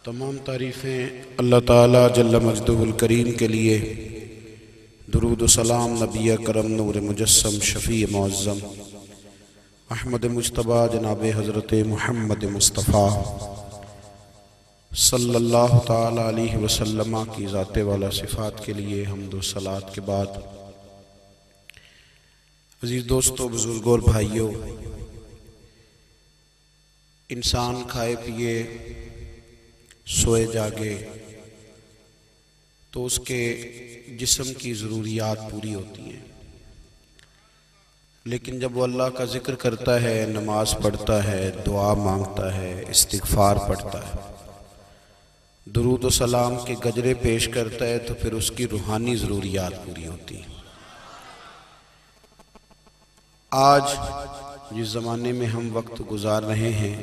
तमाम तारीफ़ें अल्लाह ताला जल्ल मजदुहुल करीम के लिए। दुरूद व सलाम नबी करम नूर मुजस्सम शफ़ी मुअज़्ज़म अहमद मुज्तबा जनाब हज़रत मुहम्मद मुस्तफ़ा सल्लल्लाहु ताला अलैहि वसल्लम की ज़ाते वाला सिफ़ात के लिए हम्द व सलात के बाद, अज़ीज़ दोस्तों, बुज़ुर्गों और भाइयों, इंसान खाए पिए सोए जागे तो उसके जिस्म की ज़रूरियात पूरी होती हैं। लेकिन जब वो अल्लाह का ज़िक्र करता है, नमाज पढ़ता है, दुआ मांगता है, इस्तिग़फ़ार पढ़ता है, दुरूद व सलाम के गजरे पेश करता है, तो फिर उसकी रूहानी ज़रूरियात पूरी होती हैं। आज जिस ज़माने में हम वक्त गुजार रहे हैं,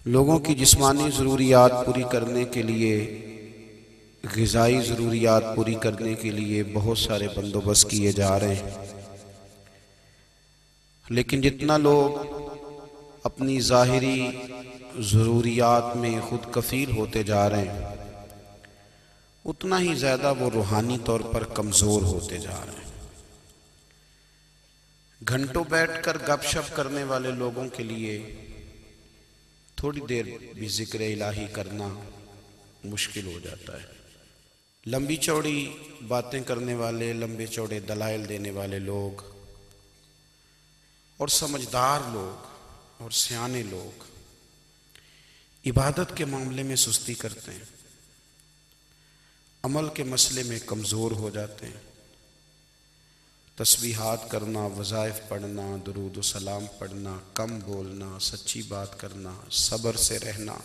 लोगों की जिस्मानी ज़रूरियात पूरी करने के लिए, ग़िज़ाई ज़रूरियात पूरी करने के लिए बहुत सारे बंदोबस्त किए जा रहे हैं। लेकिन जितना लोग अपनी ज़ाहिरी ज़रूरियात में ख़ुद कफ़ील होते जा रहे हैं, उतना ही ज़्यादा वो रूहानी तौर पर कमज़ोर होते जा रहे हैं। घंटों बैठकर गपशप करने वाले लोगों के लिए थोड़ी देर भी ज़िक्र इलाही करना मुश्किल हो जाता है। लंबी चौड़ी बातें करने वाले, लंबे चौड़े दलाइल देने वाले लोग और समझदार लोग और सियाने लोग इबादत के मामले में सुस्ती करते हैं, अमल के मसले में कमज़ोर हो जाते हैं। तस्बीहात करना, वज़ाइफ पढ़ना, दुरूद व सलाम पढ़ना, कम बोलना, सच्ची बात करना, सब्र से रहना,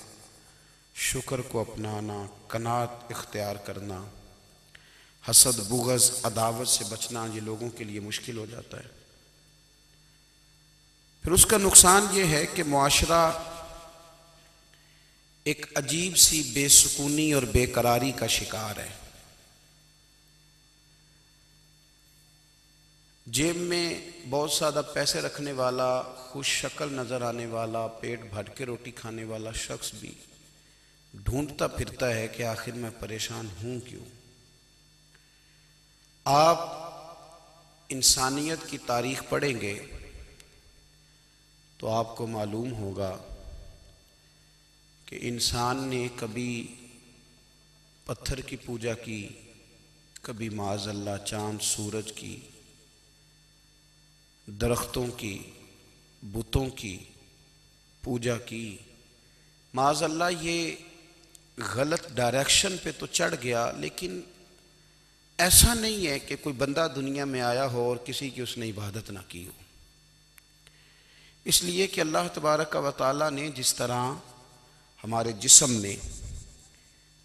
शुक्र को अपनाना, कनात इख्तियार करना, हसद, बुग़ज़, अदावत से बचना, ये लोगों के लिए मुश्किल हो जाता है। फिर उसका नुकसान ये है कि मुआशरा एक अजीब सी बेसुकूनी और बेकरारी का शिकार है। जेब में बहुत ज़्यादा पैसे रखने वाला, खुश शक्ल नज़र आने वाला, पेट भर के रोटी खाने वाला शख्स भी ढूंढता फिरता है कि आखिर मैं परेशान हूँ क्यों। आप इंसानियत की तारीख़ पढ़ेंगे तो आपको मालूम होगा कि इंसान ने कभी पत्थर की पूजा की, कभी माज़अल्लाह चाँद सूरज की, दरख्तों की, बुतों की पूजा की। माज़अल्लाह ये गलत डायरेक्शन पे तो चढ़ गया, लेकिन ऐसा नहीं है कि कोई बंदा दुनिया में आया हो और किसी की उसने इबादत ना की हो। इसलिए कि अल्लाह तबारक व तआला ने जिस तरह हमारे जिस्म में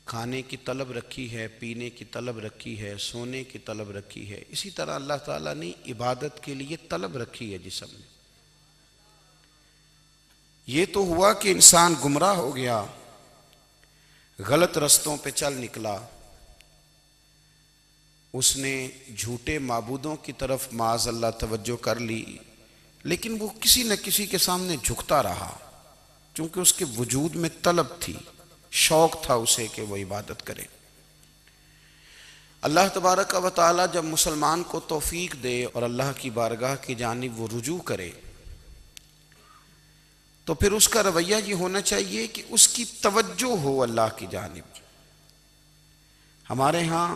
खाने की तलब रखी है, पीने की तलब रखी है, सोने की तलब रखी है, इसी तरह अल्लाह ताला ने इबादत के लिए तलब रखी है जिस्म में। ये तो हुआ कि इंसान गुमराह हो गया, गलत रस्तों पे चल निकला, उसने झूठे माबूदों की तरफ माज़अल्लाह तवज्जो कर ली, लेकिन वो किसी न किसी के सामने झुकता रहा, क्योंकि उसके वजूद में तलब थी, शौक था उसे कि वो इबादत करे। अल्लाह तबारक व तआला जब मुसलमान को तौफीक दे और अल्लाह की बारगाह की जानिब वो रुजू करे, तो फिर उसका रवैया ये होना चाहिए कि उसकी तवज्जो हो अल्लाह की जानिब। हमारे यहाँ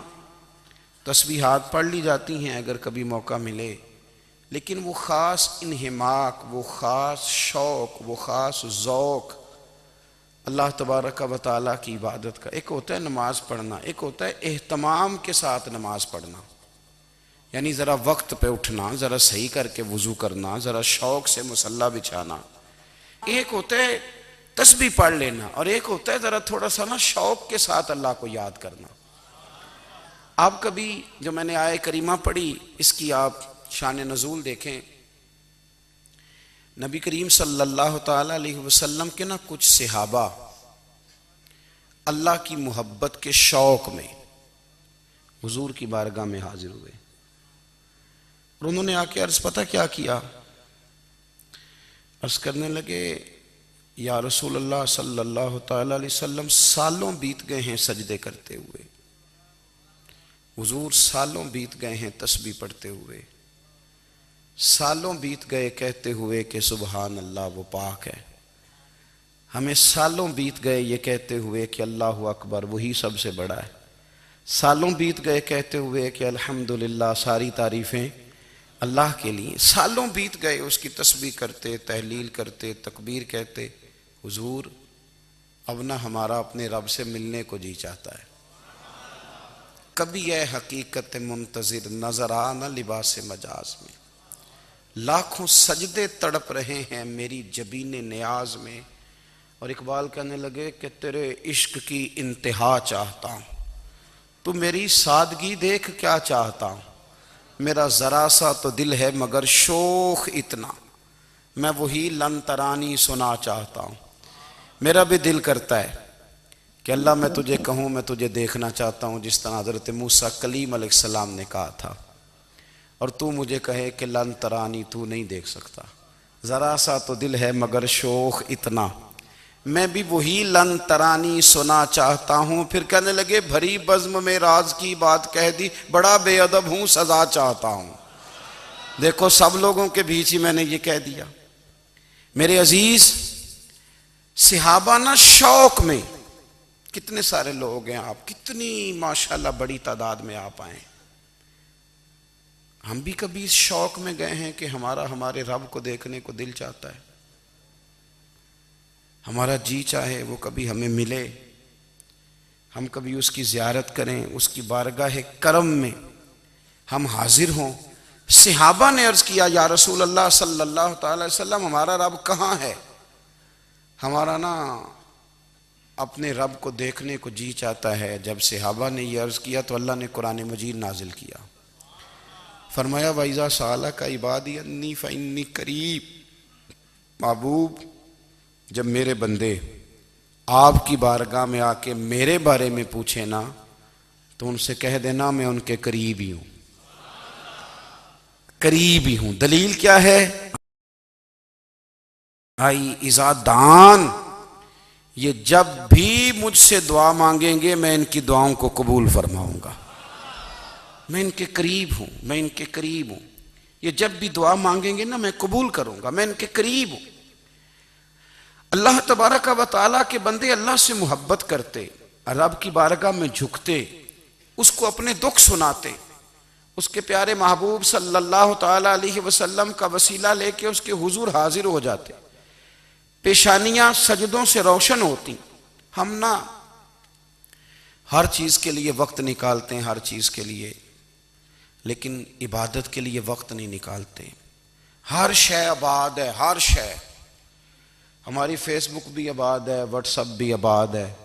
तस्बीहात पढ़ ली जाती हैं अगर कभी मौका मिले, लेकिन वो ख़ास इन्हिमाक, वो ख़ास शौक़, वो ख़ास ज़ौक़ अल्लाह तबारक व तआला की इबादत का। एक होता है नमाज पढ़ना, एक होता है एहतमाम के साथ नमाज पढ़ना, यानी ज़रा वक्त पे उठना, ज़रा सही करके वज़ू करना, ज़रा शौक़ से मुसल्ला बिछाना। एक होता है तस्बीह पढ़ लेना, और एक होता है ज़रा थोड़ा सा ना शौक़ के साथ अल्लाह को याद करना। आप कभी जो मैंने आय करीमा पढ़ी, इसकी आप शान नज़ूल देखें। नबी करीम सल्लल्लाहु ताला अलैहि वसल्लम के ना कुछ सहाबा अल्लाह की मोहब्बत के शौक़ में हुजूर की बारगाह में हाजिर हुए, और उन्होंने आके अर्ज़ पता क्या किया, अर्ज़ करने लगे, या रसूल अल्लाह सल्लल्लाहु तआला अलैहि वसल्लम, सालों बीत गए हैं सजदे करते हुए, हुजूर सालों बीत गए हैं तस्बीह पढ़ते हुए, सालों बीत गए कहते हुए कि सुबहान अल्लाह वो पाक है। हमें सालों बीत गए ये कहते हुए कि अल्लाहु अकबर वही सबसे बड़ा है। सालों बीत गए कहते हुए कि अल्हम्दुलिल्लाह सारी तारीफ़ें अल्लाह के लिए। सालों बीत गए उसकी तस्बीह करते, तहलील करते, तकबीर कहते। हुजूर अब ना हमारा अपने रब से मिलने को जी चाहता है। कभी यह हकीकत मुंतज़िर नजर आ न लिबास मजाज में, लाखों सजदे तड़प रहे हैं मेरी जबीने नियाज में। और इकबाल कहने लगे कि तेरे इश्क की इंतहा चाहता हूँ, तू मेरी सादगी देख क्या चाहता हूँ। मेरा ज़रा सा तो दिल है मगर शोख इतना, मैं वही लन तरानी सुना चाहता हूँ। मेरा भी दिल करता है कि अल्लाह मैं तुझे कहूँ मैं तुझे देखना चाहता हूँ, जिस तरह हज़रत मूसा कलीम अलैहिस्सलाम ने कहा था, और तू मुझे कहे कि लन तरानी तू नहीं देख सकता। ज़रा सा तो दिल है मगर शोख इतना, मैं भी वही लन तरानी सुना चाहता हूँ। फिर कहने लगे भरी बज़्म में राज की बात कह दी, बड़ा बेअदब हूँ सजा चाहता हूँ। देखो सब लोगों के बीच ही मैंने ये कह दिया। मेरे अजीज सहाबा ना शौक में, कितने सारे लोग हैं आप, कितनी माशाल्लाह बड़ी तादाद में आप आए। हम भी कभी इस शौक में गए हैं कि हमारे रब को देखने को दिल चाहता है, हमारा जी चाहे वो कभी हमें मिले, हम कभी उसकी ज़ियारत करें, उसकी बारगाह करम में हम हाजिर हों। सहाबा ने अर्ज़ किया या रसूल अल्लाह सल्लल्लाहु अलैहि वसल्लम हमारा रब कहाँ है। हमारा ना अपने रब को देखने को जी चाहता है। जब सहाबा ने यह अर्ज़ किया तो अल्लाह ने कुरान मजीद नाजिल किया, फरमाया वइज़ा सालका इबादी अन्नी फ़इन्नी करीब। महबूब जब मेरे बंदे आपकी बारगाह में आके मेरे बारे में पूछे ना, तो उनसे कह देना मैं उनके करीब ही हूं, करीब ही हूं। दलील क्या है? भाई इज़ादान, ये जब भी मुझसे दुआ मांगेंगे मैं इनकी दुआओं को कबूल फरमाऊंगा। मैं इनके करीब हूं, मैं इनके करीब हूं। ये जब भी दुआ मांगेंगे ना मैं कबूल करूंगा, मैं इनके करीब हूं। अल्लाह तबारक व तआला के बंदे अल्लाह से मोहब्बत करते, रब की बारगाह में झुकते, उसको अपने दुख सुनाते, उसके प्यारे महबूब सल्लल्लाहु तआला अलैहि वसल्लम का वसीला लेके उसके हुजूर हाजिर हो जाते, पेशानियां सजदों से रोशन होती। हम ना हर चीज के लिए वक्त निकालते हैं, हर चीज के लिए, लेकिन इबादत के लिए वक्त नहीं निकालते। हर शय आबाद है, हर शय। हमारी फेसबुक भी आबाद है, व्हाट्सअप भी आबाद है,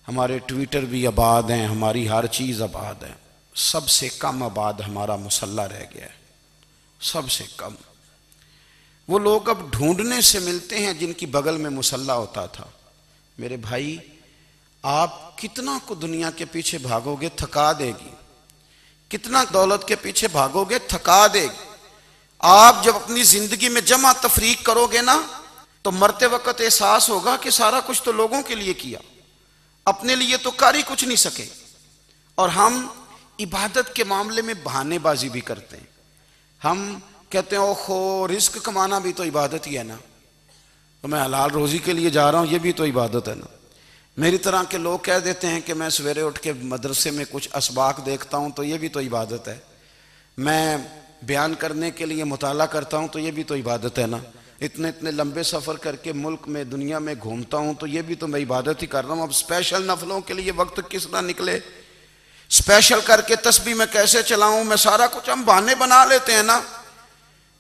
हमारे ट्विटर भी आबाद हैं, हमारी हर चीज़ आबाद है। सबसे कम आबाद हमारा मुसल्ला रह गया है, सबसे कम। वो लोग अब ढूंढने से मिलते हैं जिनकी बगल में मुसल्ला होता था। मेरे भाई आप कितना को दुनिया के पीछे भागोगे थका देगी, कितना दौलत के पीछे भागोगे थका देगी। आप जब अपनी जिंदगी में जमा तफरीक करोगे ना, तो मरते वक्त एहसास होगा कि सारा कुछ तो लोगों के लिए किया, अपने लिए तो कर ही कुछ नहीं सके। और हम इबादत के मामले में बहानेबाजी भी करते हैं। हम कहते हैं ओहो रिस्क कमाना भी तो इबादत ही है ना, तो मैं हलाल रोजी के लिए जा रहा हूं, ये भी तो इबादत है ना। मेरी तरह के लोग कह देते हैं कि मैं सवेरे उठ के मदरसे में कुछ असबाक देखता हूं, तो ये भी तो इबादत है। मैं बयान करने के लिए मुताला करता हूं, तो ये भी तो इबादत है ना। इतने इतने लंबे सफ़र करके मुल्क में दुनिया में घूमता हूँ, तो ये भी तो मैं इबादत ही कर रहा हूँ। अब स्पेशल नफलों के लिए वक्त किस तरह निकले, स्पेशल करके तस्बीह मैं कैसे चलाऊँ, मैं सारा कुछ हम बहाने बना लेते हैं ना।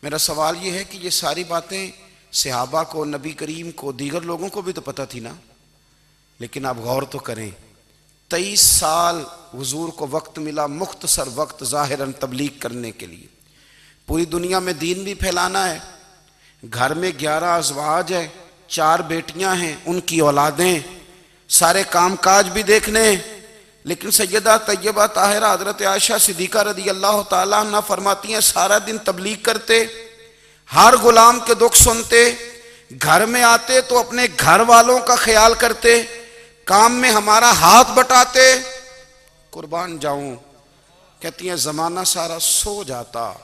मेरा सवाल ये है कि ये सारी बातें सहाबा को, नबी करीम को, दीगर लोगों को भी तो पता थी ना। लेकिन आप गौर तो करें, 23 साल हुजूर को वक्त मिला, मुख्तसर वक्त ज़ाहिरन तबलीग करने के लिए। पूरी दुनिया में दीन भी फैलाना है। घर में 11 अज़वाज है, 4 बेटियां हैं, उनकी औलादें, सारे कामकाज भी देखने। लेकिन सैयदा तैयबा ताहिरा हज़रत आयशा सिद्दीक़ा रज़ी अल्लाह ताला अन्हा फरमाती हैं सारा दिन तबलीग करते, हर गुलाम के दुख सुनते, घर में आते तो अपने घर वालों का ख्याल करते, काम में हमारा हाथ बटाते। कुर्बान जाऊं, कहती हैं जमाना सारा सो जाता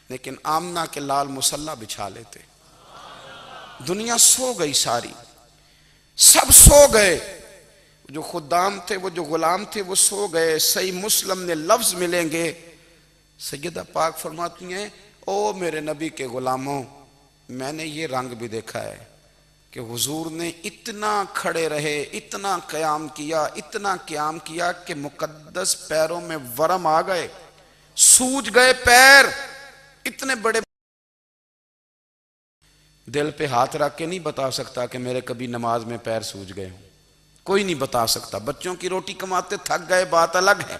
लेकिन आमना के लाल मुसल्ला बिछा लेते। दुनिया सो गई सारी, सब सो गए, जो खुदाम थे, वो जो गुलाम थे, वो सो गए। सही मुस्लिम में लफ्ज मिलेंगे, सैयदा पाक फरमाती हैं, ओ मेरे नबी के गुलामों, मैंने ये रंग भी देखा है कि हुजूर ने इतना खड़े रहे, इतना क़याम किया, इतना क़याम किया कि मुकद्दस पैरों में वरम आ गए, सूज गए पैर। इतने बड़े दिल पे हाथ रख के नहीं बता सकता कि मेरे कभी नमाज में पैर सूज गए हों, कोई नहीं बता सकता। बच्चों की रोटी कमाते थक गए, बात अलग है।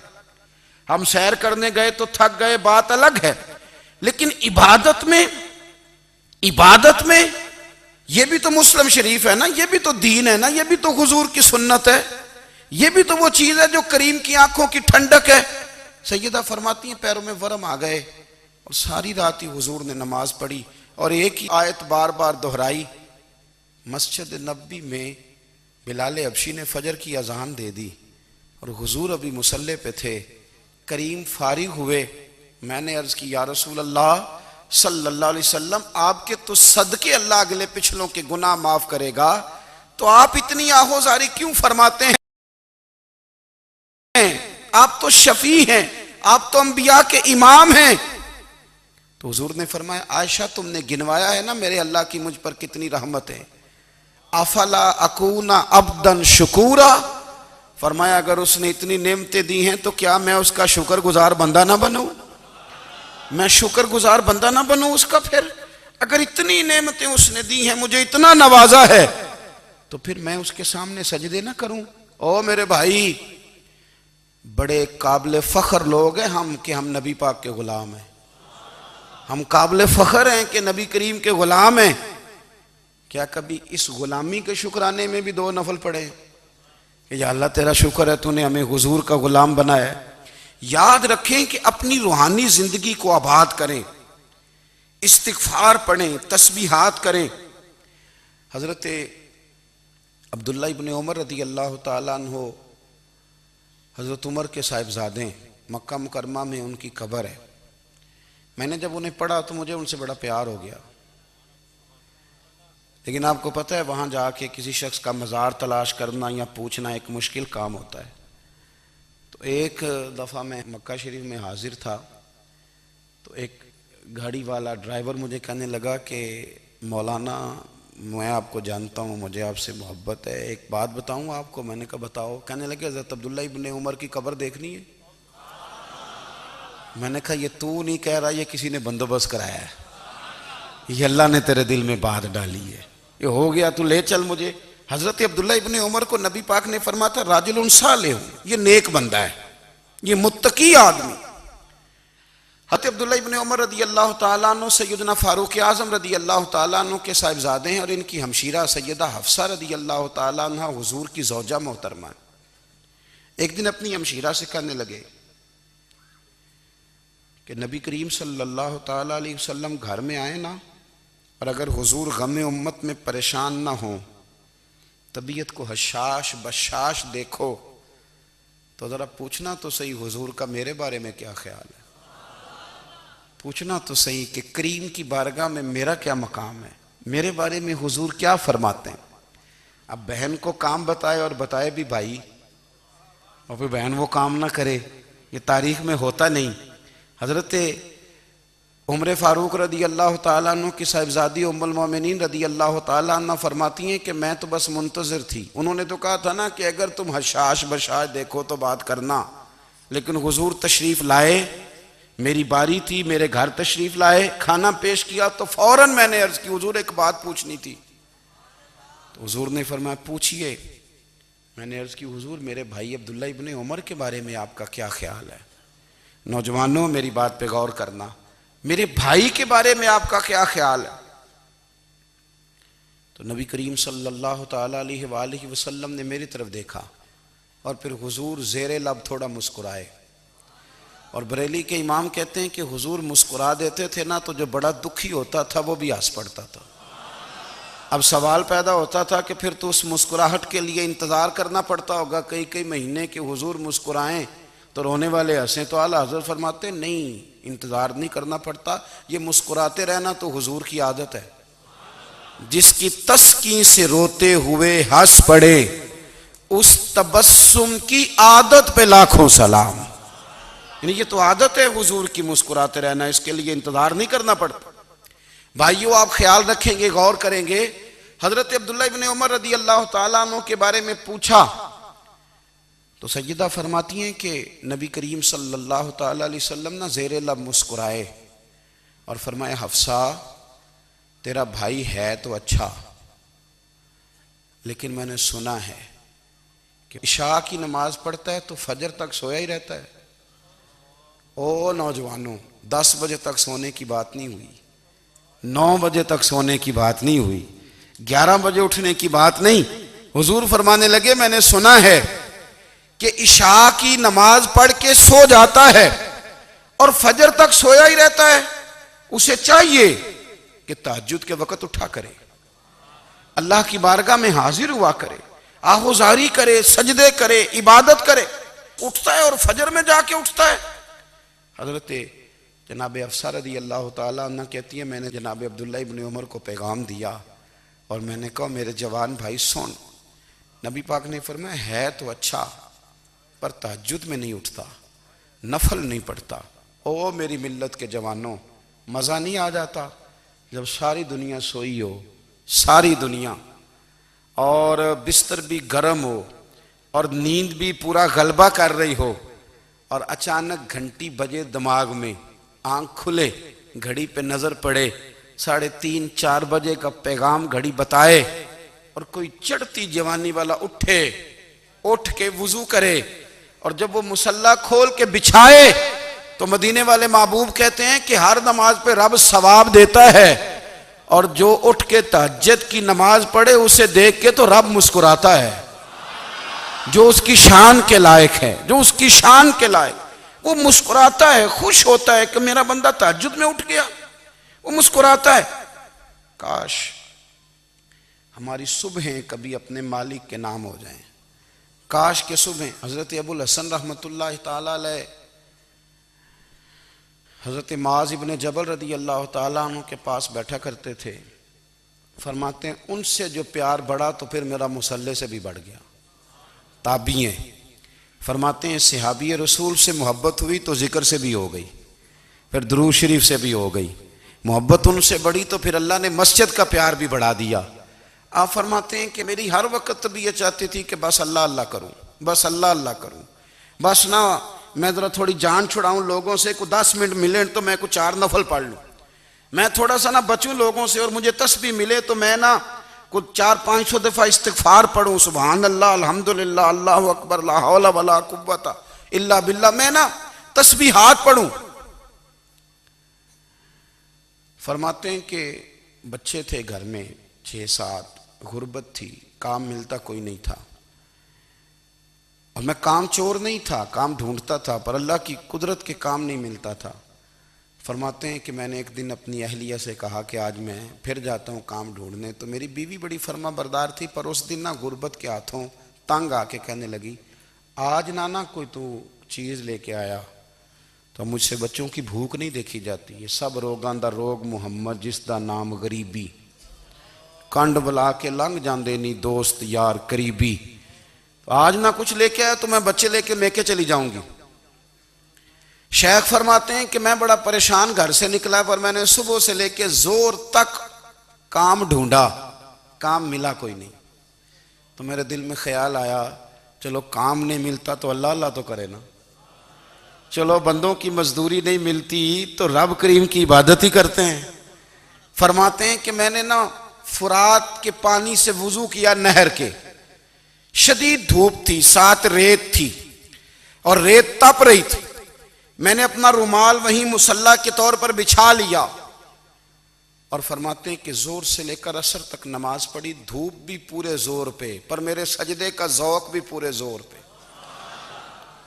हम सैर करने गए तो थक गए, बात अलग है। लेकिन इबादत में ये भी तो मुस्लिम शरीफ है ना, ये भी तो दीन है ना, ये भी तो हुजूर की सुन्नत है, ये भी तो वो चीज है जो करीम की आंखों की ठंडक है। सैयदा फरमाती हैं पैरों में वरम आ गए और सारी रात ही हुजूर ने नमाज पढ़ी और एक ही आयत बार बार दोहराई। मस्जिद नबी में बिलाल हबशी ने फजर की अजान दे दी और हुजूर अभी मुसल्ले पे थे। करीम फारिग हुए, मैंने अर्ज की या रसूल अल्लाह सल्लल्लाहु अलैहि वसल्लम, आपके तो सदके अल्लाह अगले पिछलों के गुनाह माफ करेगा, तो आप इतनी आहोजारी क्यों फरमाते हैं? आप तो शफी हैं, आप तो अंबिया के इमाम हैं। तो हुजूर ने फरमाया, आयशा तुमने गिनवाया है ना मेरे अल्लाह की मुझ पर कितनी रहमत है। अफला अकूना अब्दन शुकूरा, फरमाया अगर उसने इतनी नेमतें दी हैं तो क्या मैं उसका शुक्रगुजार बंदा ना बनूं? मैं शुक्रगुजार बंदा ना बनूं उसका? फिर अगर इतनी नेमतें उसने दी हैं, मुझे इतना नवाजा है, तो फिर मैं उसके सामने सजदे ना करूं? ओ मेरे भाई, बड़े काबिल फख्र लोग हैं हम कि हम नबी पाक के गुलाम हैं। हम काबिल फख्र हैं कि नबी करीम के गुलाम हैं। क्या कभी इस गुलामी के शुक्राने में भी 2 नफल पढ़े कि या अल्लाह तेरा शुक्र है तूने हमें हुजूर का गुलाम बनाया? याद रखें कि अपनी रूहानी जिंदगी को आबाद करें, इस्तिगफार पढ़ें, तस्बीहात करें। हजरत अब्दुल्ला इब्ने उमर रदी अल्लाह ताला अन्हो, हजरत उमर के साहिबजादे, मक्का मुकरमा में उनकी कब्र है। मैंने जब उन्हें पढ़ा तो मुझे उनसे बड़ा प्यार हो गया। लेकिन आपको पता है वहाँ जाके किसी शख्स का मज़ार तलाश करना या पूछना एक मुश्किल काम होता है। तो एक दफ़ा मैं मक्का शरीफ में हाजिर था, तो एक गाड़ी वाला ड्राइवर मुझे कहने लगा कि मौलाना मैं आपको जानता हूँ, मुझे आपसे मोहब्बत है, एक बात बताऊँ आपको। मैंने कहा बताओ। कहने लगे हज़रत अब्दुल्ला इब्ने उमर की कब्र देखनी है। मैंने कहा ये तू नहीं कह रहा, ये किसी ने बंदोबस्त कराया है, ये अल्लाह ने तेरे दिल में बात डाली है, ये हो गया तू ले चल मुझे। हजरत अब्दुल्ला इब्ने उमर को नबी पाक ने फरमाया था राजुलुन सालिह, ये नेक बंदा है, ये मुत्तकी आदमी। हजरत अब्दुल्ला इब्ने उमर रदी अल्लाह ताला अन्हु सैयदना फारूक आज़म रदी अल्लाह ताला अन्हु के साहिबजादे हैं और इनकी हमशीरा सैयदा हफ्सा रदी अल्लाह ताला अन्हा हुजूर की ज़ौजा मोहतरमा। एक दिन अपनी हमशीरा से कहने लगे कि नबी करीम सल्लल्लाहु ताला अलैहि वसल्लम घर में आए ना, और अगर हुजूर गम उम्मत में परेशान ना हो, तबीयत को हशाश बशाश देखो, तो ज़रा पूछना तो सही हुजूर का मेरे बारे में क्या ख्याल है। पूछना तो सही कि करीम की बारगाह में मेरा क्या मकाम है, मेरे बारे में हुजूर क्या फरमाते हैं। अब बहन को काम बताए और बताए भी भाई, और फिर बहन वो काम ना करे, ये तारीख में होता नहीं। हज़रत उमर फारूक रदी अल्लाह ताला अन्हु की साहिबजादी उम्मुल मोमिनीन रदी अल्लाह ताला अन्हा फरमाती हैं कि मैं तो बस मुंतज़िर थी। उन्होंने तो कहा था ना कि अगर तुम हशाश बशाश देखो तो बात करना, लेकिन हुजूर तशरीफ़ लाए, मेरी बारी थी, मेरे घर तशरीफ़ लाए, खाना पेश किया तो फ़ौरन मैंने अर्ज़ की हुजूर एक बात पूछनी थी। तो हुजूर ने फरमाया पूछिए। मैंने अर्ज़ की हुजूर मेरे भाई अब्दुल्ला इब्ने उमर के बारे में आपका क्या ख्याल है? नौजवानों मेरी बात पे गौर करना, मेरे भाई के बारे में आपका क्या ख्याल है? तो नबी करीम सल्लल्लाहु ताला अलैहि वसल्लम ने मेरी तरफ देखा और फिर हुजूर ज़ेरे लब थोड़ा मुस्कुराए। और बरेली के इमाम कहते हैं कि हुजूर मुस्कुरा देते थे ना, तो जो बड़ा दुखी होता था वो भी हंस पड़ता था। अब सवाल पैदा होता था कि फिर तो उस मुस्कुराहट के लिए इंतज़ार करना पड़ता होगा कई कई महीने के हुजूर मुस्कुराएं तो रोने वाले हंसें। तो आला हज़रत फरमाते नहीं, इंतज़ार नहीं करना पड़ता, ये मुस्कुराते रहना तो हुजूर की आदत है। जिसकी तस्कीन से रोते हुए हंस पड़े उस तबस्सुम की आदत पे लाखों सलाम। यानी ये तो आदत है हुजूर की मुस्कुराते रहना, इसके लिए इंतज़ार नहीं करना पड़ता। भाइयों आप ख्याल रखेंगे, गौर करेंगे, हजरत अब्दुल्लाह इब्ने उमर रदी अल्लाह तआला अन्हु के बारे में पूछा तो सैयदा फरमाती हैं कि नबी करीम सल्लल्लाहु तआला अलैहि वसल्लम ना ज़ेरे लब मुस्कुराए और फरमाया हफ्सा तेरा भाई है तो अच्छा, लेकिन मैंने सुना है कि इशा की नमाज पढ़ता है तो फजर तक सोया ही रहता है। ओ नौजवानों, 10 बजे तक सोने की बात नहीं हुई, 9 बजे तक सोने की बात नहीं हुई, 11 बजे उठने की बात नहीं। हुजूर फरमाने लगे मैंने सुना है कि इशा की नमाज पढ़ के सो जाता है और फजर तक सोया ही रहता है, उसे चाहिए कि तहज्जुद के वक्त उठा करे, अल्लाह की बारगाह में हाजिर हुआ करे, आहुजारी करे, सजदे करे, इबादत करे। उठता है और फजर में जाके उठता है। हजरत जनाब हफ्सा रज़ी अल्लाह तआला अन्हा कहती है मैंने जनाब अब्दुल्ला इब्ने उमर को पैगाम दिया और मैंने कहा मेरे जवान भाई सुन, नबी पाक ने फरमाया है तो अच्छा पर तहज्जुद में नहीं उठता, नफल नहीं पढ़ता। ओ मेरी मिल्लत के जवानों, मज़ा नहीं आ जाता जब सारी दुनिया सोई हो, सारी दुनिया, और बिस्तर भी गर्म हो और नींद भी पूरा गलबा कर रही हो और अचानक घंटी बजे दिमाग में, आंख खुले, घड़ी पे नजर पड़े 3:30 4 बजे का पैगाम घड़ी बताए और कोई चढ़ती जवानी वाला उठे, उठ के वुजू करे और जब वो मुसल्ला खोल के बिछाए तो मदीने वाले महबूब कहते हैं कि हर नमाज पे रब सवाब देता है और जो उठ के तहज्जुद की नमाज पढ़े उसे देख के तो रब मुस्कुराता है, जो उसकी शान के लायक है, जो उसकी शान के लायक, वो मुस्कुराता है, खुश होता है कि मेरा बंदा तहज्जुद में उठ गया, वो मुस्कुराता है। काश हमारी सुबहें कभी अपने मालिक के नाम हो जाएं, काश के सुबह। हजरत अबुल हसन रहमतुल्लाह ताला अलैह हजरत माज इब्ने जबल रदी अल्लाह ताला अन्हु के पास बैठा करते थे। फरमाते हैं उनसे जो प्यार बढ़ा तो फिर मेरा मुसल्ले से भी बढ़ गया। ताबी हैं, फरमाते हैं सहाबी रसूल से मोहब्बत हुई तो जिक्र से भी हो गई, फिर दुरूद शरीफ से भी हो गई। मोहब्बत उनसे बढ़ी तो फिर अल्लाह ने मस्जिद का प्यार भी बढ़ा दिया। आप फरमाते हैं कि मेरी हर वक्त तबीयत चाहती थी कि बस अल्लाह अल्लाह करूं, बस अल्लाह अल्लाह करूं, बस ना मैं ज़रा थोड़ी जान छुड़ाऊं लोगों से, कुछ 10 मिनट मिले तो मैं कुछ 4 नफल पढ़ लूँ, मैं थोड़ा सा ना बचूं लोगों से और मुझे तस्बीह मिले तो मैं ना कुछ 400-500 दफ़ा इस्तिग़फ़ार पढ़ूं, सुबहान अल्लाह, अल्हम्दुलिल्लाह, अल्लाहु अकबर, ला हौला वला कुव्वता इल्ला बिल्लाह, मैं ना तस्बीहात पढ़ूं। फरमाते हैं कि बच्चे थे घर में 6-7, गुर्बत थी, काम मिलता कोई नहीं था और मैं काम चोर नहीं था, काम ढूंढता था, पर अल्लाह की कुदरत के काम नहीं मिलता था। फरमाते हैं कि मैंने एक दिन अपनी अहलिया से कहा कि आज मैं फिर जाता हूँ काम ढूंढने। तो मेरी बीवी बड़ी फर्मा बरदार थी, पर उस दिन ना गुर्बत के हाथों तंग आके कहने लगी आज ना कोई तू चीज़ लेके आया तो मुझसे बच्चों की भूख नहीं देखी जाती। ये सब रोगां दा रोग मुहम्मद जिसदा नाम गरीबी, कंड बुला के लंघ जाते नहीं दोस्त यार करीबी। तो आज ना कुछ लेके आया तो मैं बच्चे लेके लेके चली जाऊंगी। शेख फरमाते हैं कि मैं बड़ा परेशान घर से निकला, पर मैंने सुबह से लेके जोर तक काम ढूंढा, काम मिला कोई नहीं। तो मेरे दिल में ख्याल आया चलो काम नहीं मिलता तो अल्लाह अल्लाह तो करे ना, चलो बंदों की मजदूरी नहीं मिलती तो रब करीम की इबादत ही करते हैं। फरमाते हैं कि मैंने ना फुरात के पानी से वुजू किया, नहर के, शदीद धूप थी, साथ रेत थी और रेत तप रही थी। मैंने अपना रुमाल वहीं मुसल्ला के तौर पर बिछा लिया और फरमाते हैं कि जोर से लेकर असर तक नमाज पढ़ी, धूप भी पूरे जोर पे, पर मेरे सजदे का जौक भी पूरे जोर पे।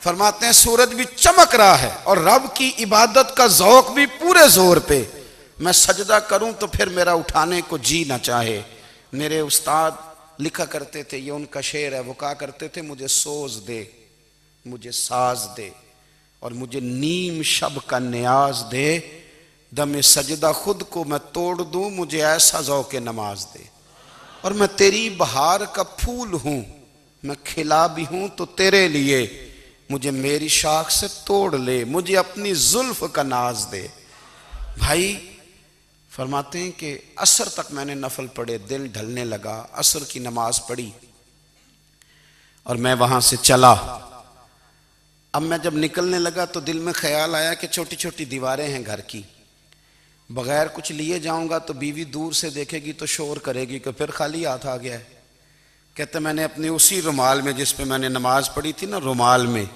फरमाते हैं सूरज भी चमक रहा है और रब की इबादत का जौक भी पूरे जोर पे। मैं सजदा करूं तो फिर मेरा उठाने को जी ना चाहे, मेरे उस्ताद लिखा करते थे, ये उनका शेर है, वो कहा करते थे मुझे सोज दे, मुझे साज दे, और मुझे नीम शब का न्याज दे, दमे सजदा खुद को मैं तोड़ दूं, मुझे ऐसा ज़ौक़ नमाज दे। और मैं तेरी बहार का फूल हूं, मैं खिला भी हूं तो तेरे लिए, मुझे मेरी शाख से तोड़ ले, मुझे अपनी जुल्फ का नाज दे। भाई फरमाते हैं कि असर तक मैंने नफल पढ़े, दिल ढलने लगा, असर की नमाज पढ़ी और मैं वहां से चला। अब मैं जब निकलने लगा तो दिल में ख्याल आया कि छोटी छोटी दीवारें हैं घर की, बगैर कुछ लिए जाऊंगा तो बीवी दूर से देखेगी तो शोर करेगी कि फिर खाली हाथ आ गया है। कहते मैंने अपने उसी रुमाल में जिस पे मैंने नमाज पढ़ी थी ना, रुमाल में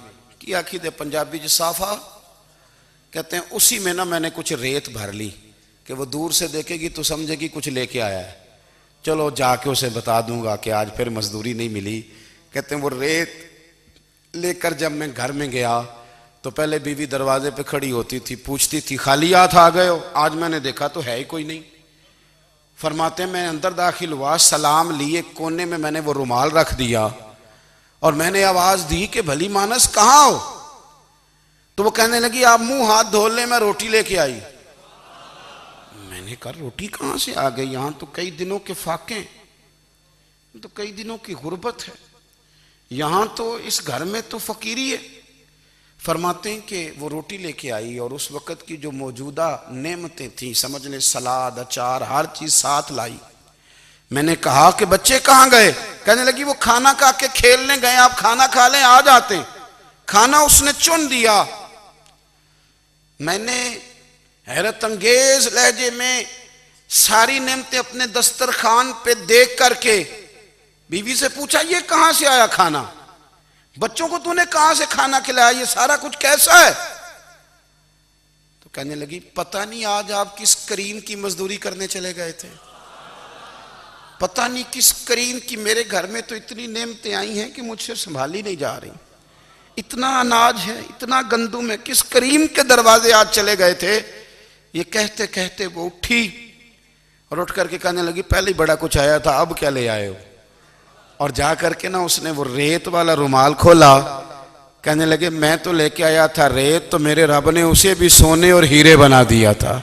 की आखी दे पंजाबी ज साफा, कहते हैं उसी में ना मैंने कुछ रेत भर ली कि वो दूर से देखेगी तो समझेगी कुछ लेके आया है, चलो जाके उसे बता दूंगा कि आज फिर मजदूरी नहीं मिली। कहते हैं वो रेत लेकर जब मैं घर में गया तो पहले बीवी दरवाजे पे खड़ी होती थी, पूछती थी खाली हाथ आ गए हो? आज मैंने देखा तो है ही कोई नहीं। फरमाते मैं अंदर दाखिल हुआ, सलाम लिए, कोने में मैंने वो रुमाल रख दिया और मैंने आवाज दी कि भली मानस कहाँ हो? तो वो कहने लगी आप मुंह हाथ धो ले, मैं रोटी लेके आई। मैंने कहा रोटी कहां से आ गई? यहां तो कई दिनों के फाके, तो कई दिनों की गुर्बत है, यहां तो इस घर में तो फकीरी है। फरमाते हैं कि वो रोटी लेके आई और उस वक़्त की जो मौजूदा नेमतें थी, समझ लें सलाद अचार हर चीज साथ लाई। मैंने कहा कि बच्चे कहाँ गए? कहने लगी वो खाना खा के खेलने गए, आप खाना खा लें आ जाते। खाना उसने चुन दिया। मैंने हैरत अंगेज लहजे में सारी नेमतें अपने दस्तरखान पे देख करके बीवी से पूछा ये कहां से आया खाना? बच्चों को तूने कहां से खाना खिलाया? ये सारा कुछ कैसा है? तो कहने लगी पता नहीं आज आप किस करीम की मजदूरी करने चले गए थे, पता नहीं किस करीम की। मेरे घर में तो इतनी नेमतें आई हैं कि मुझसे संभाली नहीं जा रही, इतना अनाज है, इतना गंदुम है, किस करीम के दरवाजे आज चले गए थे? ये कहते कहते वो उठी और उठ करके कहने लगी पहले बड़ा कुछ आया था, अब क्या ले आए हो? और जा करके ना उसने वो रेत वाला रुमाल खोला। कहने लगे मैं तो लेके आया था रेत, तो मेरे रब ने उसे भी सोने और हीरे बना दिया था।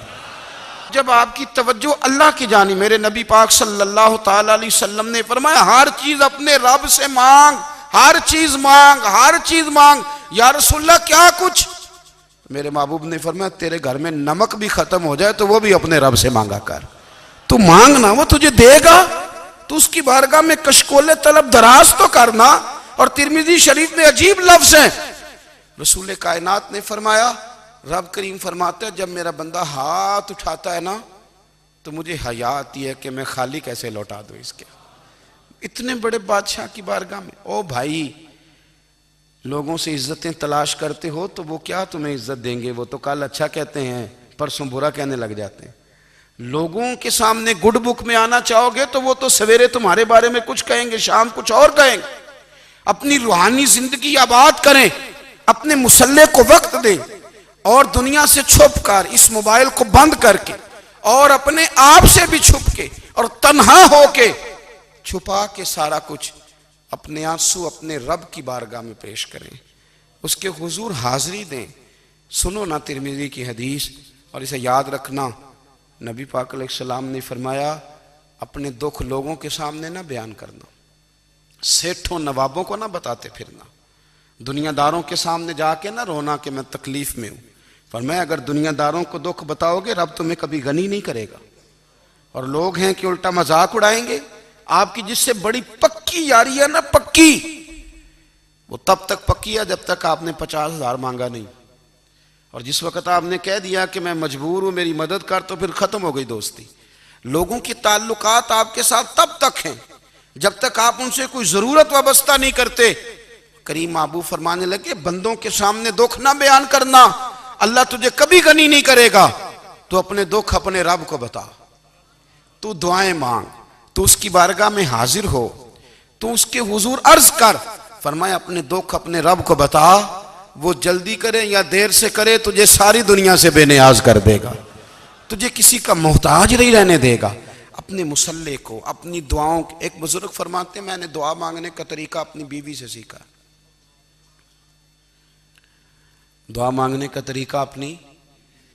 जब आपकी तवज्जो अल्लाह की जानी, मेरे नबी पाक सल्लल्लाहु ताला अलैहि वसल्लम ने फरमाया हर चीज अपने रब से मांग, हर चीज मांग, हर चीज मांग। या रसूलल्लाह क्या कुछ? मेरे महबूब ने फरमाया तेरे घर में नमक भी खत्म हो जाए तो वो भी अपने रब से मांगा कर। तू मांगना, वो तुझे देगा। तो उसकी बारगाह में कशकोले तलब दराज तो करना। और तिरमिजी शरीफ में अजीब लफ्ज है, रसूल कायनात ने फरमाया, रब करीम फरमाता है जब मेरा बंदा हाथ उठाता है ना तो मुझे हया आती है कि मैं खाली कैसे लौटा दूं इसके। इतने बड़े बादशाह की बारगाह में। ओ भाई, लोगों से इज्जतें तलाश करते हो तो वो क्या तुम्हें इज्जत देंगे? वो तो कल अच्छा कहते हैं, परसों बुरा कहने लग जाते हैं। लोगों के सामने गुड बुक में आना चाहोगे तो वो तो सवेरे तुम्हारे बारे में कुछ कहेंगे, शाम कुछ और कहेंगे। अपनी रूहानी जिंदगी आबाद करें, अपने मुसल्ले को वक्त दें और दुनिया से छुप कर, इस मोबाइल को बंद करके और अपने आप से भी छुप के और तन्हा होके छुपा के सारा कुछ अपने आंसू अपने रब की बारगाह में पेश करें, उसके हुजूर हाजिरी दें। सुनो ना तिरमिजी की हदीस और इसे याद रखना। नबी पाक अलैहिस्सलाम ने फरमाया अपने दुख लोगों के सामने ना बयान करना, सेठों नवाबों को ना बताते फिरना, दुनियादारों के सामने जाके ना रोना कि मैं तकलीफ में हूं। फरमाया अगर दुनियादारों को दुख बताओगे रब तुम्हें कभी गनी नहीं करेगा। और लोग हैं कि उल्टा मजाक उड़ाएंगे। आपकी जिससे बड़ी पक्की यारी है ना, पक्की, वो तब तक पक्की है जब तक आपने 50,000 मांगा नहीं। और जिस वक्त आपने कह दिया कि मैं मजबूर हूं मेरी मदद कर, तो फिर खत्म हो गई दोस्ती। लोगों के ताल्लुकात आपके साथ तब तक हैं जब तक आप उनसे कोई जरूरत वाबस्ता नहीं करते। करीम महबूब फरमाने लगे बंदों के सामने दुख ना बयान करना, अल्लाह तुझे कभी गनी नहीं करेगा। तो अपने दुख अपने रब को बता, तू दुआएं मांग, तू उसकी बारगाह में हाजिर हो, तू उसके हुजूर अर्ज कर। फरमाया अपने दुख अपने रब को बता, वो जल्दी करे या देर से करे तुझे सारी दुनिया से बेनियाज कर देगा, तुझे किसी का मोहताज नहीं रहने देगा। अपने मुसल्ले को, अपनी दुआओं को। एक बुजुर्ग फरमाते हैं, मैंने दुआ मांगने का तरीका अपनी बीवी से सीखा। दुआ मांगने का तरीका अपनी,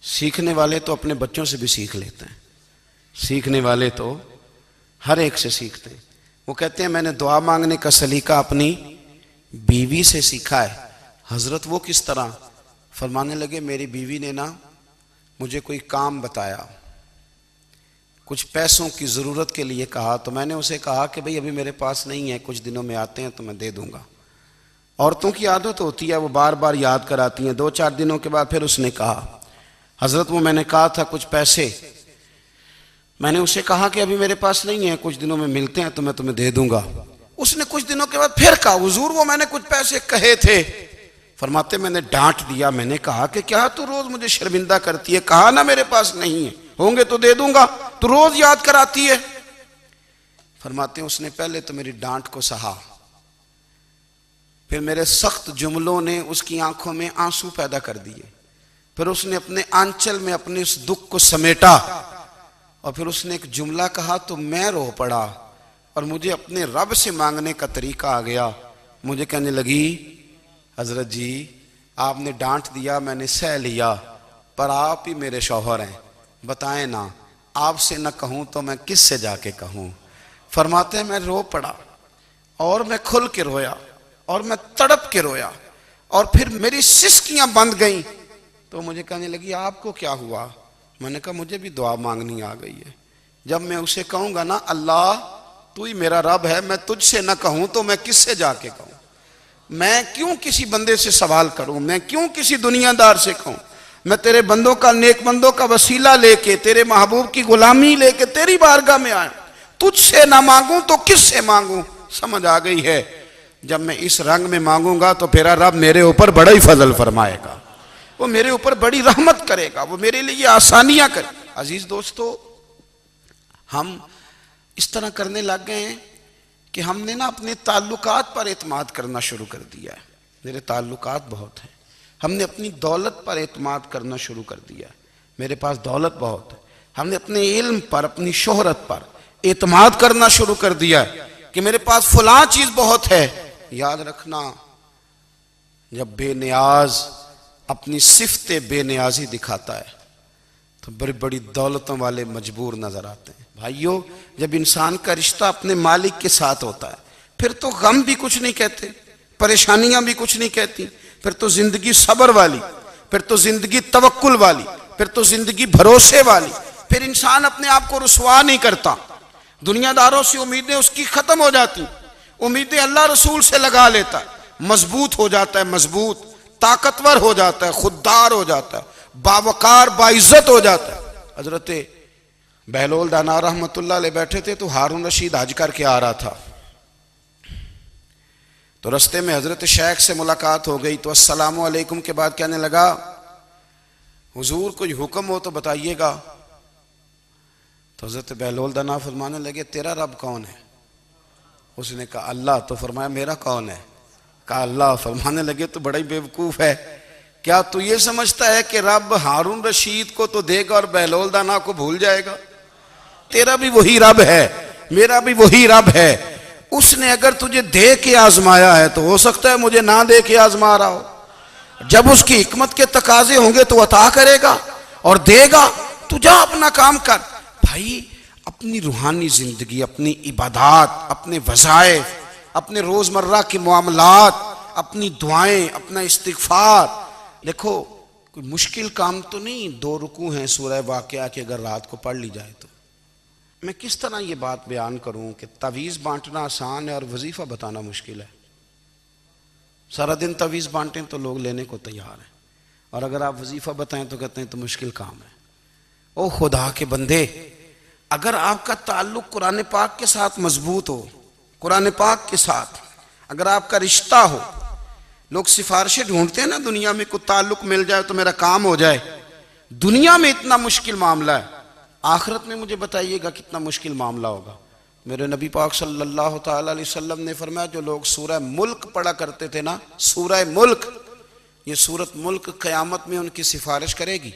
सीखने वाले तो अपने बच्चों से भी सीख लेते हैं, सीखने वाले तो हर एक से सीखते हैं। वो कहते हैं मैंने दुआ मांगने का सलीका अपनी बीवी से सीखा है। हजरत वो किस तरह? फरमाने लगे मेरी बीवी ने ना मुझे कोई काम बताया, कुछ पैसों की ज़रूरत के लिए कहा, तो मैंने उसे कहा कि भाई अभी मेरे पास नहीं है, कुछ दिनों में आते हैं तो मैं दे दूंगा। औरतों की आदत होती है, वो बार बार याद कराती हैं। 2-4 दिनों के बाद फिर उसने कहा, हजरत वो मैंने कहा था कुछ पैसे, मैंने उसे कहा कि अभी मेरे पास नहीं है, कुछ दिनों में मिलते हैं तो मैं तुम्हें दे दूंगा। उसने कुछ दिनों के बाद फिर कहा, हुजूर वो मैंने कुछ पैसे कहे थे। फरमाते मैंने डांट दिया, मैंने कहा कि क्या तू रोज मुझे शर्मिंदा करती है, कहा ना मेरे पास नहीं है, होंगे तो दे दूंगा, तू रोज याद कराती है। फरमाते उसने पहले तो मेरी डांट को सहा, फिर मेरे सख्त जुमलों ने उसकी आंखों में आंसू पैदा कर दिए, फिर उसने अपने आंचल में अपने उस दुख को समेटा और फिर उसने एक जुमला कहा तो मैं रो पड़ा और मुझे अपने रब से मांगने का तरीका आ गया। मुझे कहने लगी, हजरत जी आपने डांट दिया, मैंने सह लिया, पर आप ही मेरे शौहर हैं, बताएं ना, आपसे न कहूं तो मैं किस से जाके कहूं। फरमाते हैं मैं रो पड़ा और मैं खुल के रोया और मैं तड़प के रोया और फिर मेरी सिसकियां बंद गईं। तो मुझे कहने लगी आपको क्या हुआ? मैंने कहा मुझे भी दुआ मांगनी आ गई है। जब मैं उसे कहूंगा ना अल्लाह तू ही मेरा रब है, मैं तुझसे ना कहूं तो मैं किससे जाके कहूं, मैं क्यों किसी बंदे से सवाल करूं, मैं क्यों किसी दुनियादार से कहूं, मैं तेरे बंदों का, नेक बंदों का वसीला लेके, तेरे महबूब की गुलामी लेके तेरी बारगाह में आया, तुझसे ना मांगूं तो किससे मांगूं। समझ आ गई है, जब मैं इस रंग में मांगूंगा तो फिर रब मेरे ऊपर बड़ा ही फजल फरमाएगा, वो मेरे ऊपर बड़ी रहमत करेगा, वो मेरे लिए आसानियां करे। अजीज दोस्तों, हम इस तरह करने लग गए हैं कि हमने ना अपने ताल्लुकात पर एतमाद करना शुरू कर दिया है। मेरे ताल्लुकात बहुत हैं, हमने अपनी दौलत पर एतमाद करना शुरू कर दिया है, मेरे पास दौलत बहुत है। हमने अपने इल्म पर, अपनी शोहरत पर एतमाद करना शुरू कर दिया है कि मेरे पास फलां चीज बहुत है। याद रखना, जब बेनियाज अपनी सिफ्ते बेनियाजी दिखाता है तो बड़ी बड़ी दौलतों वाले मजबूर नजर आते हैं। भाइयों, जब इंसान का रिश्ता अपने मालिक के साथ होता है फिर तो गम भी कुछ नहीं कहते, परेशानियां भी कुछ नहीं कहती, फिर तो जिंदगी सब्र वाली, फिर तो जिंदगी तवक्कुल वाली, फिर तो जिंदगी भरोसे वाली। फिर इंसान अपने आप को रुसवा नहीं करता, दुनियादारों से उम्मीदें उसकी खत्म हो जाती, उम्मीदें अल्लाह रसूल से लगा लेता है, मजबूत हो जाता है, मजबूत, ताकतवर हो जाता है, खुददार हो जाता है, बावकार बाइज्जत हो जाता है। हजरत बहलोल दाना रहमतुल्लाह अलैह बैठे थे तो हारून रशीद हज करके आ रहा था, तो रस्ते में हजरत शेख से मुलाकात हो गई। तो अस्सलामु अलैकुम के बाद कहने लगा, हुजूर कोई हुक्म हो तो बताइएगा। तो हजरत बहलोल दाना फरमाने लगे, तेरा रब कौन है? उसने कहा अल्लाह। तो फरमाया मेरा कौन है? कहा अल्लाह। फरमाने लगे तो बड़ा ही बेवकूफ है, क्या तू ये समझता है कि रब हारून रशीद को तो देगा और बहलोल दाना को भूल जाएगा? तेरा भी वही रब है, मेरा भी वही रब है। उसने अगर तुझे दे के आजमाया है तो हो सकता है मुझे ना दे के आजमा रहा हो। जब उसकी हिकमत के तकाजे होंगे तो अता करेगा और देगा। तू जा अपना काम कर। भाई, अपनी रूहानी जिंदगी, अपनी इबादत, अपने वज़ाइफ, अपने रोजमर्रा के मामलात, अपनी दुआएं, अपना इस्तिगफार। देखो, कोई मुश्किल काम तो नहीं, 2 रुकू हैं सूरह वाक़िया की, अगर रात को पढ़ ली जाए तो। मैं किस तरह ये बात बयान करूं कि तवीज़ बांटना आसान है और वजीफा बताना मुश्किल है। सारा दिन तवीज़ बांटें तो लोग लेने को तैयार हैं, और अगर आप वजीफा बताएं तो कहते हैं तो मुश्किल काम है। ओ खुदा के बंदे, अगर आपका ताल्लुक कुरान पाक के साथ मजबूत हो, कुरान पाक के साथ अगर आपका रिश्ता हो, लोग सिफारिशें ढूंढते हैं ना दुनिया में, कोई ताल्लुक मिल जाए तो मेरा काम हो जाए। दुनिया में इतना मुश्किल मामला है, आखिरत में मुझे बताइएगा कितना मुश्किल मामला होगा। मेरे नबी पाक सल्लल्लाहु ताला अलैहि वसल्लम ने फरमाया, जो लोग सूरह मुल्क पढ़ा करते थे ना, सूरह मुल्क, ये सूरत मुल्क क़यामत में उनकी सिफारिश करेगी।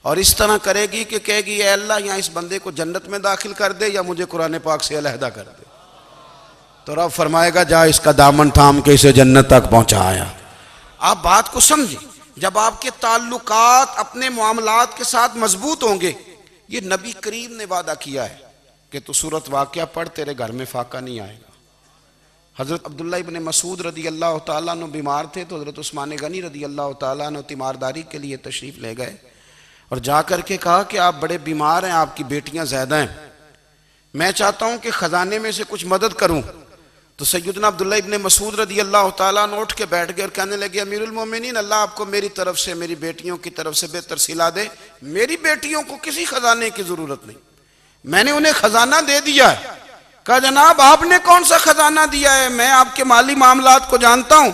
और इस तरह करेगी कि कहेगी ए अल्लाह यहाँ इस बंदे को जन्नत में दाखिल कर दे या मुझे कुरान पाक से अलहदा कर दे। तो रब फरमाएगा जा इसका दामन थाम के इसे जन्नत तक पहुंचाया। आप बात को समझें, जब आपके ताल्लुकात अपने मामलात के साथ मजबूत होंगे, ये नबी करीम ने वादा किया है कि तू सूरत वाक़या पढ़, तेरे घर में फाका नहीं आएगा। हज़रत अब्दुल्ला इब्न मसूद रदी अल्लाह तआला अन्हु बीमार थे तो हज़रत उस्मान गनी रदी अल्लाह तआला अन्हु तीमारदारी के लिए तशरीफ़ ले गए और जा कर के कहा कि आप बड़े बीमार हैं, आपकी बेटियां ज़्यादा हैं, मैं चाहता हूं कि ख़जाने में से कुछ मदद करूं। तो सैयदना अब्दुल्ला इब्न मसूद रदी अल्लाह तआला अन्हु उठ के बैठ गए और कहने लगे अमीरुल मोमिनीन, अल्लाह आपको मेरी तरफ से, मेरी बेटियों की तरफ से बेहतर सिला दे। मेरी बेटियों को किसी खजाने की ज़रूरत नहीं, मैंने उन्हें खजाना दे दिया है। कहा जनाब आपने कौन सा खजाना दिया है, मैं आपके माली मामलात को जानता हूं।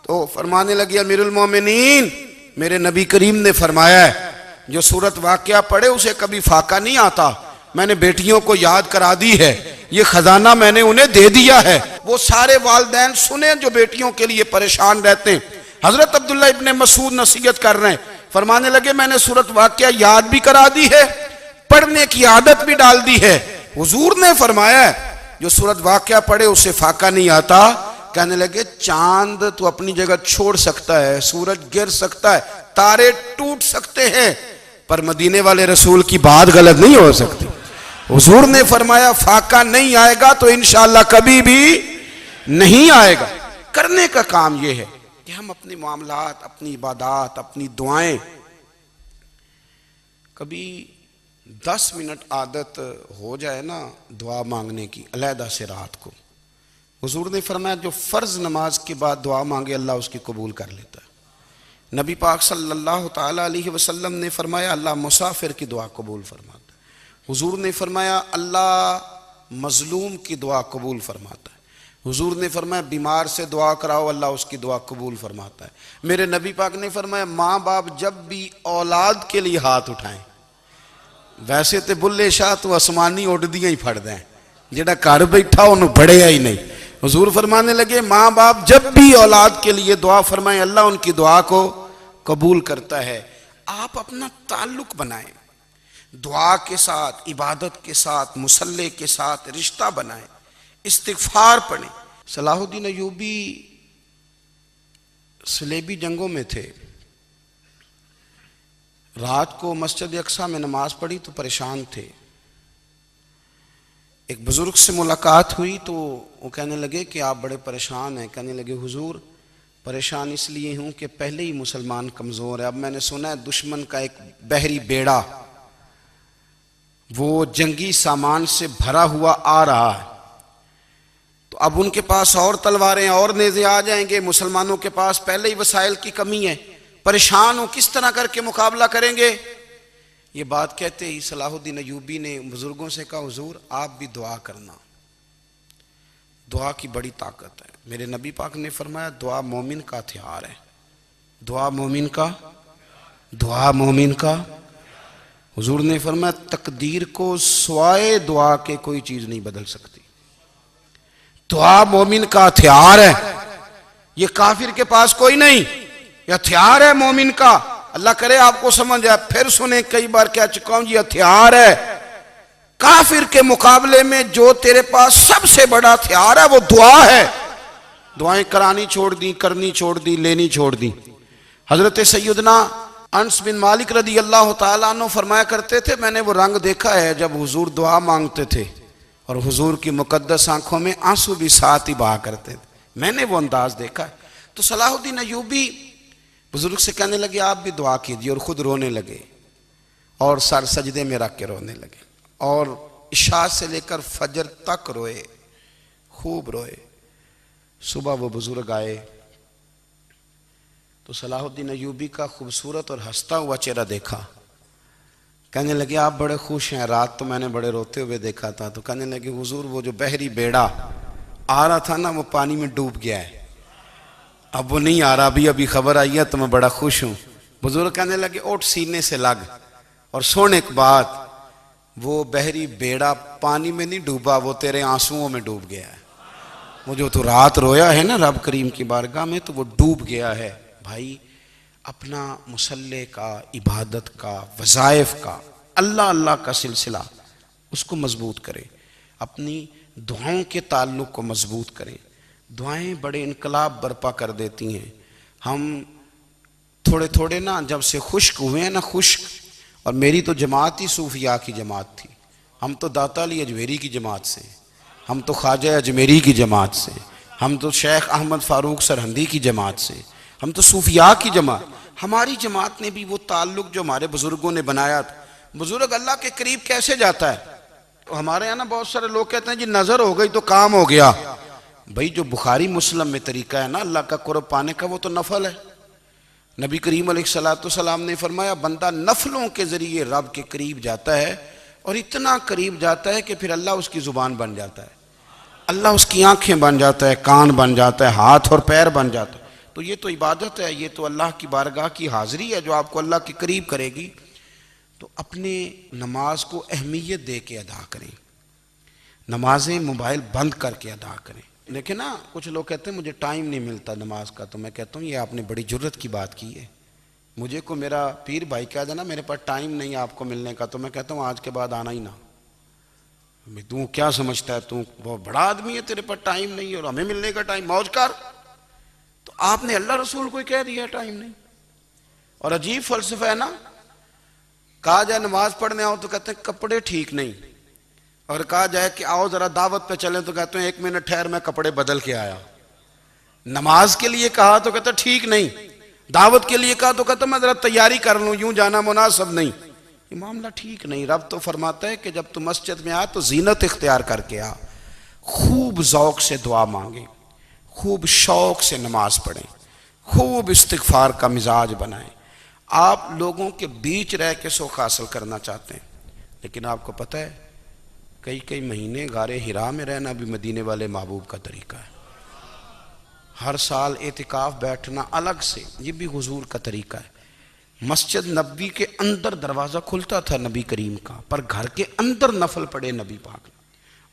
तो फरमाने लगे अमीरुल मोमिनीन, मेरे नबी करीम ने फरमाया है जो सूरत वाक़या पढ़े उसे कभी फाका नहीं आता। मैंने बेटियों को याद करा दी है, ये खजाना मैंने उन्हें दे दिया है। वो सारे वालिदैन सुने जो बेटियों के लिए परेशान रहते हैं। हजरत अब्दुल्ला इब्ने मसूद नसीहत कर रहे हैं, फरमाने लगे मैंने सूरत वाक़या याद भी करा दी है, पढ़ने की आदत भी डाल दी है। हुजूर ने फरमाया है जो सूरत वाक़या पढ़े उसे फाका नहीं आता। कहने लगे चांद तो अपनी जगह छोड़ सकता है, सूरज गिर सकता है, तारे टूट सकते हैं, पर मदीने वाले रसूल की बात गलत नहीं हो सकती। हुजूर ने फरमाया फाका नहीं आएगा तो इंशाअल्लाह कभी भी नहीं आएगा। करने का काम यह है कि हम अपने मामलात, अपनी इबादत, अपनी दुआएं, कभी 10 मिनट आदत हो जाए ना दुआ मांगने की अलहदा से रात को। हुजूर ने फरमाया जो फ़र्ज नमाज के बाद दुआ मांगे अल्लाह उसकी कबूल कर लेता है। नबी पाक सल्लल्लाहु ताला अलैहि वसल्लम ने फरमाया अल्लाह मुसाफिर की दुआ कबूल फरमाता है। हुजूर ने फरमाया अल्लाह मजलूम की दुआ कबूल फरमाता है। हुजूर ने फरमाया बीमार से दुआ कराओ अल्लाह उसकी दुआ कबूल फरमाता है। मेरे नबी पाक ने फरमाया माँ बाप जब भी औलाद के लिए हाथ उठाएं, वैसे तो बुल्ले शाह तो आसमानी उड़दियां ही फड़ दें, जेड़ा घर बैठा उन्होंने बड़े ही नहीं। हुजूर फरमाने लगे माँ बाप जब भी औलाद के लिए दुआ फरमाएं अल्लाह उनकी दुआ को कबूल करता है। आप अपना ताल्लुक बनाएं दुआ के साथ, इबादत के साथ, मुसल्ले के साथ रिश्ता बनाएं, इस्तिगफार पढ़ें। सलाहुद्दीन अय्यूबी सलेबी जंगों में थे, रात को मस्जिद अक्सा में नमाज पढ़ी तो परेशान थे। एक बुजुर्ग से मुलाकात हुई तो वो कहने लगे कि आप बड़े परेशान हैं। कहने लगे हुजूर परेशान इसलिए हूँ कि पहले ही मुसलमान कमज़ोर है, अब मैंने सुना है दुश्मन का एक बहरी बेड़ा वो जंगी सामान से भरा हुआ आ रहा है, तो अब उनके पास और तलवारें और नेज़े आ जाएंगे, मुसलमानों के पास पहले ही वसाइल की कमी है, परेशान हो किस तरह करके मुकाबला करेंगे। ये बात कहते ही सलाहुद्दीन अय्यूबी ने बुजुर्गों से कहा हुजूर आप भी दुआ करना, दुआ की बड़ी ताकत है। मेरे नबी पाक ने फरमाया दुआ मोमिन का हथियार है, दुआ मोमिन का, दुआ मोमिन का। हुजूर ने फरमाया तकदीर को स्वाए दुआ के कोई चीज नहीं बदल सकती। दुआ मोमिन का हथियार है, ये काफिर के पास कोई नहीं, ये हथियार है मोमिन का। अल्लाह करे आपको समझ आए, फिर सुने कई बार कह चुका हूं, ये हथियार है। काफिर के मुकाबले में जो तेरे पास सबसे बड़ा हथियार है वो दुआ है। दुआएं करानी छोड़ दी, करनी छोड़ दी, लेनी छोड़ दी। हजरत सैयदना अनस बिन मालिक रदी अल्लाह तआला अन्हु फरमाया करते थे मैंने वो रंग देखा है जब हुजूर दुआ मांगते थे और हुजूर की मुकद्दस आंखों में आंसू भी साथ ही बहा करते थे, मैंने वो अंदाज देखा है। तो सलाहुद्दीन अय्यूबी बुजुर्ग से कहने लगे आप भी दुआ कीजिए, और खुद रोने लगे और सर सजदे में रख के रोने लगे और इशा से लेकर फजर तक रोए, खूब रोए। सुबह वो बुजुर्ग आए तो सलाहुद्दीन अय्यूबी का खूबसूरत और हंसता हुआ चेहरा देखा। कहने लगे आप बड़े खुश हैं, रात तो मैंने बड़े रोते हुए देखा था। तो कहने लगे हुजूर वो जो बहरी बेड़ा आ रहा था ना वो पानी में डूब गया है, अब वो नहीं आ रहा, अभी खबर आई है तो मैं बड़ा खुश हूं। बुजुर्ग कहने लगे उठ सीने से लग, और सोने के बाद वो बहरी बेड़ा पानी में नहीं डूबा, वो तेरे आंसुओं में डूब गया है। वो जो तू रात रोया है ना रब करीम की बारगाह में, तो वो डूब गया है। भाई अपना मुसल्ले का, इबादत का, वज़ाइफ का, अल्लाह अल्लाह का सिलसिला उसको मजबूत करें। अपनी दुआओं के ताल्लुक़ को मजबूत करें। दुआएं बड़े इनकलाब बर्पा कर देती हैं। हम थोड़े थोड़े ना जब से खुश्क हुए हैं ना, खुश्क, और मेरी तो जमात ही सूफिया की जमात थी। हम तो दाता अली अजमेरी की जमात से, हम तो ख्वाजा अजमेरी की जमात से, हम तो शेख अहमद फ़ारूक सरहंदी की जमात से, हम तो सूफिया की जमात। हमारी जमात ने भी वो ताल्लुक़ जो हमारे बुज़ुर्गों ने बनाया था। बुज़ुर्ग अल्लाह के करीब कैसे जाता है? तो हमारे यहाँ ना बहुत सारे लोग कहते हैं जी नज़र हो गई तो काम हो गया। भाई जो बुखारी मुस्लिम में तरीका है ना अल्लाह का कुर्ब पाने का, वो तो नफल है। नबी करीम अलैहिस्सलाम ने फरमाया बंदा नफलों के ज़रिए रब के करीब जाता है, और इतना करीब जाता है कि फिर अल्लाह उसकी ज़ुबान बन जाता है, अल्लाह उसकी आंखें बन जाता है, कान बन जाता है, हाथ और पैर बन जाता है। तो ये तो इबादत है, ये तो अल्लाह की बारगाह की हाज़िरी है जो आपको अल्लाह के करीब करेगी। तो अपने नमाज को अहमियत दे के अदा करें। नमाजें मोबाइल बंद करके अदा करें। देखिए ना, कुछ लोग कहते हैं मुझे टाइम नहीं मिलता नमाज का, तो मैं कहता हूँ ये आपने बड़ी जुर्रत की बात की है। मुझे को मेरा पीर भाई कह देना मेरे पास टाइम नहीं है आपको मिलने का, तो मैं कहता हूँ आज के बाद आना ही ना। तू क्या समझता है, तू बहुत बड़ा आदमी है, तेरे पास टाइम नहीं है और हमें मिलने का टाइम, मौज कर। तो आपने अल्लाह रसूल को कह दिया टाइम नहीं। और अजीब फलसफा है ना, कहा जाए नमाज पढ़ने आओ तो कहते हैं कपड़े ठीक नहीं, और कहा जाए कि आओ जरा दावत पे चलें तो कहते हैं 1 मिनट ठहर मैं कपड़े बदल के आया। नमाज के लिए कहा तो कहते ठीक नहीं, दावत के लिए कहा तो कहते मैं जरा तैयारी कर लूं, यूं जाना मुनासिब नहीं। ये मामला ठीक नहीं। रब तो फरमाता है कि जब तुम मस्जिद में आ तो जीनत इख्तियार करके आ, खूब ज़ौक़ से दुआ मांगे, खूब शौक़ से नमाज पढ़ें, खूब इस्तिग़फ़ार का मिजाज बनाएं। आप लोगों के बीच रह के सुख हासिल करना चाहते हैं, लेकिन आपको पता है कई कई महीने गारे हिरा में रहना भी मदीने वाले महबूब का तरीका है। हर साल एतिकाफ बैठना अलग से, ये भी हुजूर का तरीका है। मस्जिद नबी के अंदर दरवाज़ा खुलता था नबी करीम का, पर घर के अंदर नफल पढ़े नबी पाक ने।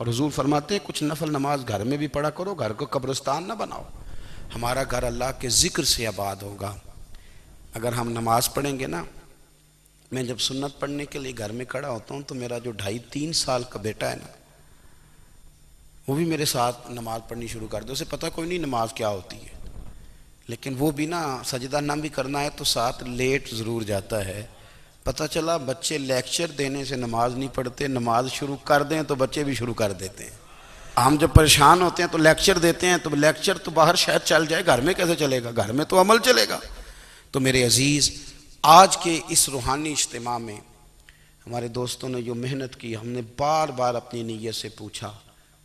और हुजूर फरमाते हैं कुछ नफल नमाज घर में भी पढ़ा करो, घर को कब्रिस्तान ना बनाओ। हमारा घर अल्लाह के ज़िक्र से आबाद होगा अगर हम नमाज पढ़ेंगे ना। मैं जब सुन्नत पढ़ने के लिए घर में खड़ा होता हूँ तो मेरा जो 2.5-3 साल का बेटा है ना, वो भी मेरे साथ नमाज पढ़नी शुरू कर दे। उसे पता कोई नहीं नमाज क्या होती है, लेकिन वो भी ना सजदा ना भी करना है तो साथ लेट ज़रूर जाता है। पता चला बच्चे लेक्चर देने से नमाज नहीं पढ़ते, नमाज शुरू कर दें तो बच्चे भी शुरू कर देते हैं। हम जब परेशान होते हैं तो लेक्चर देते हैं, तो लेक्चर तो बाहर शायद चल जाए, घर में कैसे चलेगा, घर में तो अमल चलेगा। तो मेरे अजीज़, आज के इस रूहानी इज्तिमा में हमारे दोस्तों ने जो मेहनत की, हमने बार बार अपनी नीयत से पूछा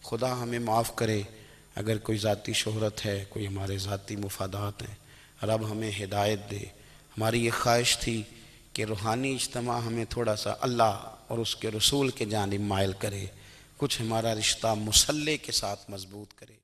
खुदा हमें माफ़ करे अगर कोई ज़ाती शोहरत है, कोई हमारे ज़ाती मुफादात हैं, रब हमें हिदायत दे। हमारी ये ख्वाहिश थी कि रूहानी इज्तिमा हमें थोड़ा सा अल्लाह और उसके रसूल के जानिब माइल करे, कुछ हमारा रिश्ता मुसल्ले के साथ मजबूत करे।